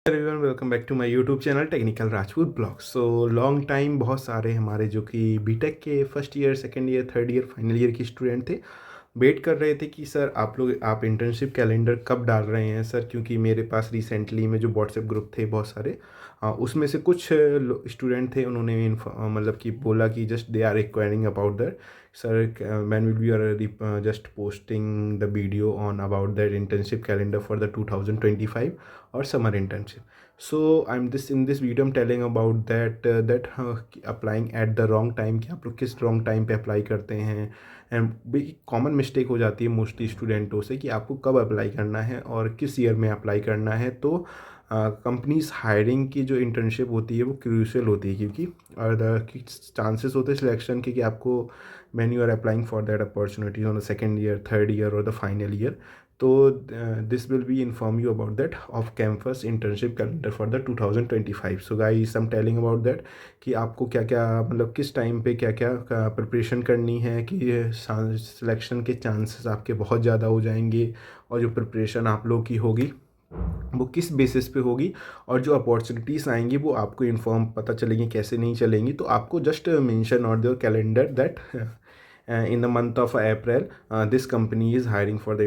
Everyone welcome back to my YouTube channel Technical Rajput Blog. So long time बहुत सारे हमारे जो कि बीटेक के first year, second year, third year, final year के स्टूडेंट थे, वेट कर रहे थे कि सर आप इंटर्नशिप कैलेंडर कब डाल रहे हैं सर। क्योंकि मेरे पास रिसेंटली में जो व्हाट्सएप ग्रुप थे बहुत सारे, उसमें से कुछ स्टूडेंट थे, उन्होंने मतलब कि बोला कि just they are requiring about that sir, when will we are just posting the video on about that internship calendar for the 2025 or summer internship. So I'm this in this video I'm telling about applying at the wrong time, कि आप लोग किस wrong time पे apply करते हैं। And common mistake हो जाती है मोस्टली स्टूडेंटों से कि आपको कब अप्लाई करना है और किस ईयर में अप्लाई करना है। तो कंपनीज हायरिंग की जो इंटर्नशिप होती है वो क्रूशियल होती है, क्योंकि द चांसेस होते हैं सिलेक्शन के कि आपको when you are applying for that opportunity on the second year, third year or the final year. तो this will be inform you about that off campus internship calendar for the 2025. So guys, I'm telling about that कि आपको क्या क्या मतलब किस time पे क्या क्या प्रिपरेशन करनी है कि सिलेक्शन के चांसेस आपके बहुत ज़्यादा हो जाएंगे, और जो प्रिपरेशन आप लोग की होगी वो किस बेसिस पे होगी, और जो अपॉर्चुनिटीज़ आएंगी वो आपको इन्फॉर्म पता चलेंगी कैसे नहीं चलेंगी। तो आपको just mention on your calendar that in the month of April, this company is hiring for the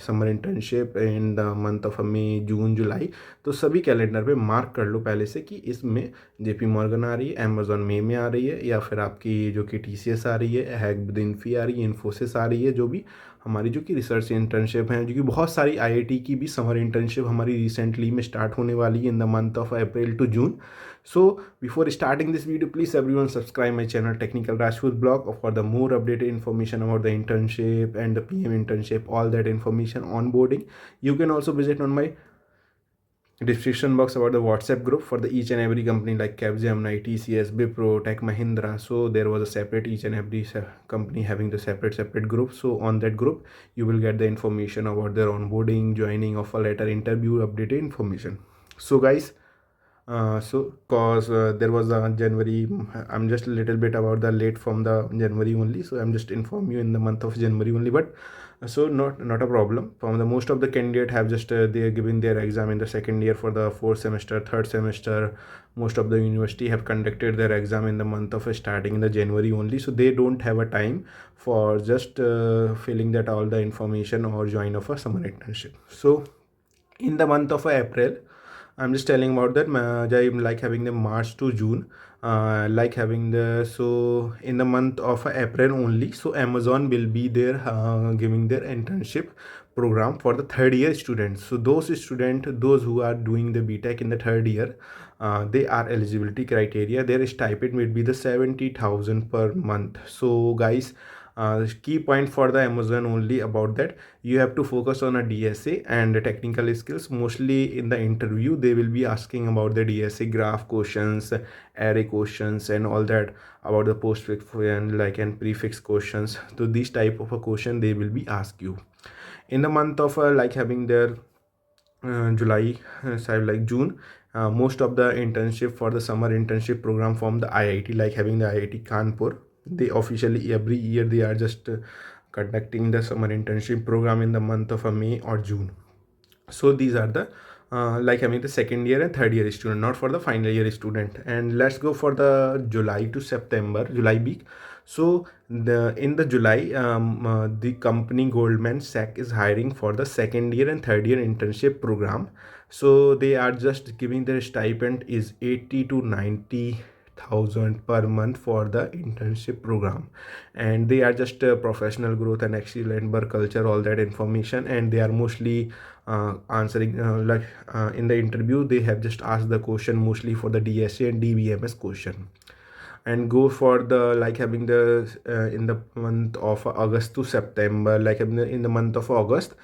summer internship in the month of May, June, July। तो सभी कैलेंडर पे मार्क कर लो पहले से कि इसमें जेपी मॉर्गन आ रही है, अमेजोन मे में आ रही है, या फिर आपकी जो कि टीसीएस आ रही है, हैकबिनफी आ रही है, इन्फोसिस आ रही है, जो भी हमारी जो कि रिसर्च इंटर्नशिप हैं, जो कि बहुत सारी आईआईटी की भी समर इंटर्नशिप हमारी रिसेंटली में स्टार्ट होने वाली है in the month of April to June. So before starting this video, please everyone subscribe my channel Technical Rajput Blog for the more updated information about the internship and the PM internship, all that information onboarding. You can also visit on my description box about the WhatsApp group for the each and every company like Capgemini, TCS, Wipro, Tech Mahindra. So there was a separate each and every company having the separate group. So on that group you will get the information about their onboarding, joining, offer letter, interview, updated information. So guys, there was a January, I'm just a little bit about the late from the January only, so I'm just inform you in the month of January only. But so not a problem. From the most of the candidate have just they are giving their exam in the second year for the fourth semester, third semester. Most of the university have conducted their exam in the month of starting in the January only, so they don't have a time for just filling that all the information or join of a summer internship. So in the month of April, I'm just telling about that I'm like having the March to June, like having the, so in the month of April only, so Amazon will be there giving their internship program for the third year students. So those who are doing the BTech in the third year, they are eligibility criteria, their stipend will be the 70,000 per month. So guys, key point for the Amazon only about that, you have to focus on a DSA and technical skills. Mostly in the interview they will be asking about the DSA graph questions, array questions, and all that about the postfix and prefix questions. So this type of a question they will be ask you in the month of like having their July, like June. Most of the internship for the summer internship program from the IIT, like having the IIT Kanpur, they officially every year they are just conducting the summer internship program in the month of May or June. So these are the like having the second year and third year student, not for the final year student. And let's go for the July to September, July week. So in the July, the company Goldman Sachs is hiring for the second year and third year internship program. So they are just giving their stipend is 80 to 90,000 per month for the internship program, and they are just professional growth and excellent work culture, all that information. And they are mostly answering in the interview they have just asked the question mostly for the DSA and DBMS question. And go for the like having the in the month of August to September, like in the month of August,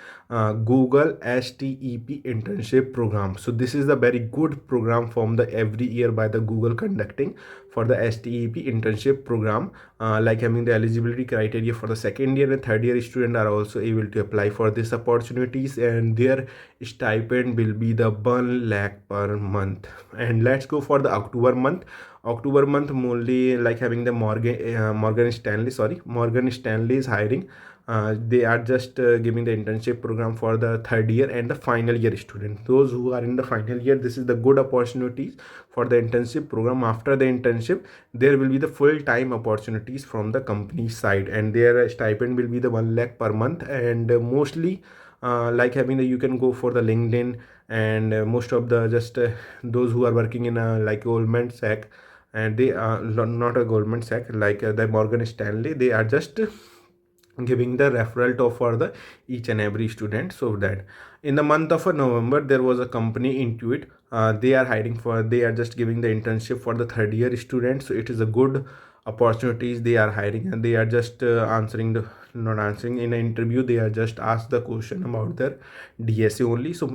Google STEP internship program. So this is the very good program from the every year by the Google conducting for the STEP internship program. Like having the eligibility criteria for the second year and third year student are also able to apply for these opportunities, and their stipend will be the 1 lakh per month. And let's go for the October month. Only like having the Morgan Stanley is hiring they are just giving the internship program for the third year and the final year students. Those who are in the final year, this is the good opportunities for the internship program. After the internship, there will be the full-time opportunities from the company side, and their stipend will be the 1 lakh per month. And mostly like having the, you can go for the LinkedIn, and most of the just those who are working in a like Goldman Sachs, and they are not a Goldman Sachs, like the Morgan Stanley, they are just giving the referral to for the each and every student. So that in the month of November, there was a company Intuit, they are hiring for, they are just giving the internship for the third year students. So it is a good opportunities they are hiring, and they are just answering the, not answering in an interview, they are just asked the question about their DSA only. So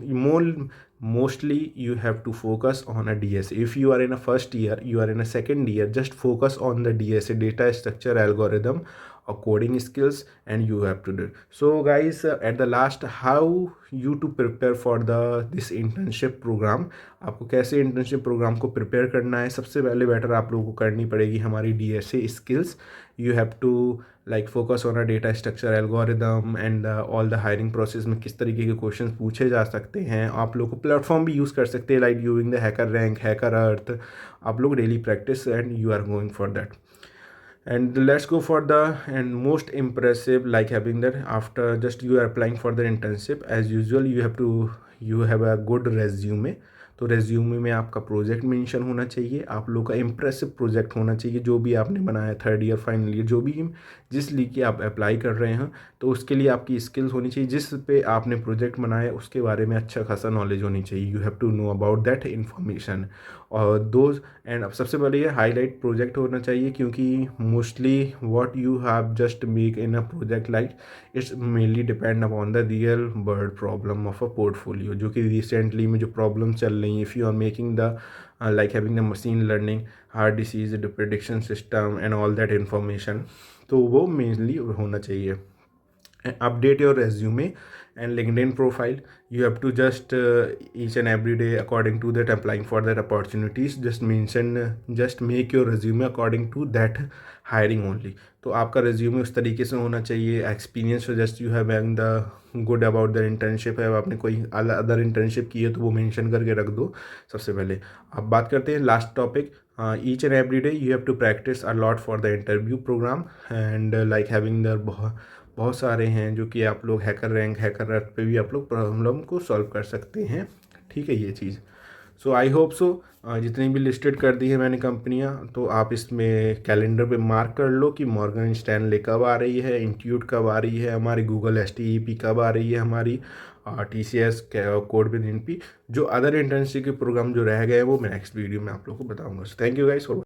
mostly you have to focus on a DSA. If you are in a first year, you are in a second year, just focus on the DSA, data structure algorithm, or coding skills, and you have to do it. So guys, at the last, how you to prepare for the this internship program, आपको कैसे internship programme को prepare करना है, सबसे पहले better आप लोगों को करनी पड़ेगी हमारी DSA skills. You have to like focus on a data structure algorithm and all the hiring process में किस तरीके के क्वेश्चन पूछे जा सकते हैं. आप लोग को प्लेटफॉर्म भी यूज़ कर सकते हैं like using the HackerRank, HackerEarth. आप लोग daily practice and you are going for that. And let's go for the and most impressive, like having that after just you are applying for the internship, as usual you have a good resume. तो resume में आपका project mention होना चाहिए, आप लोग का impressive project होना चाहिए जो भी आपने बनाया थर्ड ईयर फाइनल ईयर, जो भी जिस लिए कि आप अप्लाई कर रहे हैं. तो उसके लिए आपकी स्किल्स होनी चाहिए, जिस पे आपने प्रोजेक्ट बनाया उसके बारे में अच्छा खासा नॉलेज होनी चाहिए. You have to know about that information और दोज. एंड अब सबसे पहले ये हाईलाइट प्रोजेक्ट होना चाहिए, क्योंकि mostly what you have just make in a project like it's mainly depend upon the real world problem of a portfolio, जो कि रिसेंटली में जो प्रॉब्लम चल रही है. If you are making the like having the machine learning, heart disease, the prediction system and all that information, तो वो mainly होना चाहिए. Update your resume and LinkedIn profile. You have to just each and every day according to that applying for that opportunities, just make your resume according to that hiring only. तो आपका resume उस तरीके से होना चाहिए. Experience just you have having the good about the internship है, आपने कोई अदर इंटर्नशिप की है तो वो मेंशन करके रख दो सबसे पहले. अब बात करते हैं last topic. Each and every day you have to practice a lot for the interview program, and like having the बहुत सारे हैं जो कि आप लोग हैकर रैंक, हैकर अर्थ पे भी आप लोग प्रॉब्लम को सॉल्व कर सकते हैं. ठीक है ये चीज़. सो आई होप सो जितनी भी लिस्टेड कर दी है मैंने कंपनियां, तो आप इसमें कैलेंडर पे मार्क कर लो कि मॉर्गन स्टैनले कब आ रही है, इंस्टीट्यूट कब आ रही है, हमारी गूगल STEP कब आ रही है, हमारी TCS कोड विद NP. जो अदर इंटर्नशिप के प्रोग्राम जो रह गए हैं वो मैं नेक्स्ट वीडियो में आप लोग को बताऊंगा. Thank you guys for